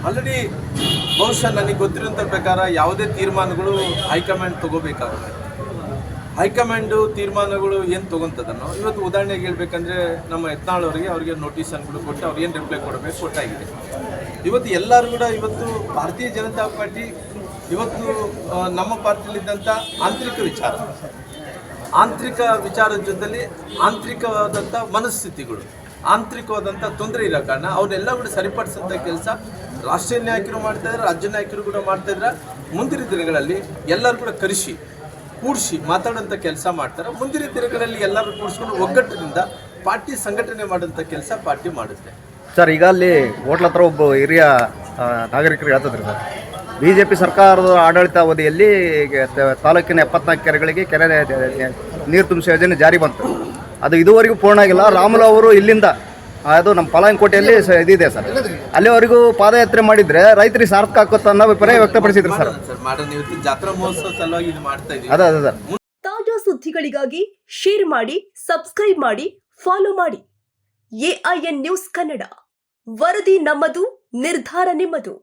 Already ಬಹುಶಃ ನನಗೆ ಗೊತ್ತಿರೋಂಥ ಪ್ರಕಾರ ಯಾವುದೇ ತೀರ್ಮಾನಗಳು ಹೈಕಮಾಂಡ್ ತಗೋಬೇಕಾಗುತ್ತೆ. ಹೈಕಮಾಂಡು ತೀರ್ಮಾನಗಳು ಏನು ತೊಗೊತದನೋ ಇವತ್ತು ಉದಾಹರಣೆಗೆ ಹೇಳ್ಬೇಕಂದ್ರೆ ನಮ್ಮ ಯತ್ನಾಳ್ ಅವರಿಗೆ ನೋಟಿಸನ್ಗಳು ಕೊಟ್ಟು ಅವ್ರು ಏನು ರಿಪ್ಲೈ ಕೊಡಬೇಕು ಕೊಟ್ಟಾಗಿದೆ. ಇವತ್ತು ಎಲ್ಲರೂ ಕೂಡ ಇವತ್ತು ಭಾರತೀಯ ಜನತಾ ಪಾರ್ಟಿ ಇವತ್ತು ನಮ್ಮ ಪಾರ್ಟಿಯಲ್ಲಿದ್ದಂಥ ಆಂತರಿಕ ವಿಚಾರದ ಜೊತೆಲಿ ಆಂತರಿಕವಾದಂಥ ಮನಸ್ಥಿತಿಗಳು, ಆಂತರಿಕವಾದಂಥ ತೊಂದರೆ ಇರೋ ಕಾರಣ ಅವನ್ನೆಲ್ಲ ಕೂಡ ಸರಿಪಡಿಸೋಂಥ ಕೆಲಸ ರಾಷ್ಟ್ರೀಯ ನಾಯಕರು ಮಾಡ್ತಾಯಿದ್ದಾರೆ, ರಾಜ್ಯ ನಾಯಕರು ಕೂಡ ಮಾಡ್ತಾಯಿದ್ದಾರೆ. ಮುಂದಿನ ದಿನಗಳಲ್ಲಿ ಎಲ್ಲರೂ ಕೂಡ ಕೂಡಿಸಿ ಮಾತಾಡೋಂಥ ಕೆಲಸ ಮಾಡ್ತಾರೆ. ಮುಂದಿನ ದಿನಗಳಲ್ಲಿ ಎಲ್ಲರೂ ಕೂಡಿಸ್ಕೊಂಡು ಒಗ್ಗಟ್ಟಿನಿಂದ ಪಾರ್ಟಿ ಸಂಘಟನೆ ಮಾಡೋಂಥ ಕೆಲಸ ಪಾರ್ಟಿ ಮಾಡುತ್ತೆ. ಸರ್, ಈಗ ಅಲ್ಲಿ ಹೋಟ್ಲ ಹತ್ರ ಒಬ್ಬ ಹಿರಿಯ ನಾಗರಿಕರಿಗೆ ಹೇಳ್ತಿದ್ರು ಸರ್, BJP ಸರ್ಕಾರದ ಆಡಳಿತಾವಧಿಯಲ್ಲಿ ತಾಲೂಕಿನ 74 ಕೆರೆಗಳಿಗೆ ಕೆರೆ ನೀರು ತುಂಬಿಸೋ ಯೋಜನೆ ಜಾರಿ ಬಂತು. ಅದು ಇದುವರೆಗೂ ಪೂರ್ಣ ಆಗಿಲ್ಲ. ರಾಮುಲು ಅವರು ಇಲ್ಲಿಂದ ಅದು ನಮ್ಮ ಪಲಾಯನಕೋಟೆಯಲ್ಲಿ ಇದಿದೆ ಸರ್, ಅಲ್ಲಿವರೆಗೂ ಪಾದಯಾತ್ರೆ ಮಾಡಿದರೆ ರೈತರಿಗೆ ಸಾರ್ಥಕ ಆಗುತ್ತೆ ಅನ್ನೋ ಅಭಿಪ್ರಾಯ ವ್ಯಕ್ತಪಡಿಸಿದ್ರು ಸರ್. ಜಾತ್ರಾ ಮಹೋತ್ಸವ ಸಲುವಾಗಿ ಇದು ಮಾಡ್ತಾ ಇದ್ದೀವಿ. ಅದೇ ತಾಜಾ ಸುದ್ದಿಗಳಿಗಾಗಿ ಶೇರ್ ಮಾಡಿ, ಸಬ್ಸ್ಕ್ರೈಬ್ ಮಾಡಿ, ಫಾಲೋ ಮಾಡಿ. AIN ನ್ಯೂಸ್ ಕನ್ನಡ, ವರದಿ ನಮ್ಮದು, ನಿರ್ಧಾರ ನಿಮ್ಮದು.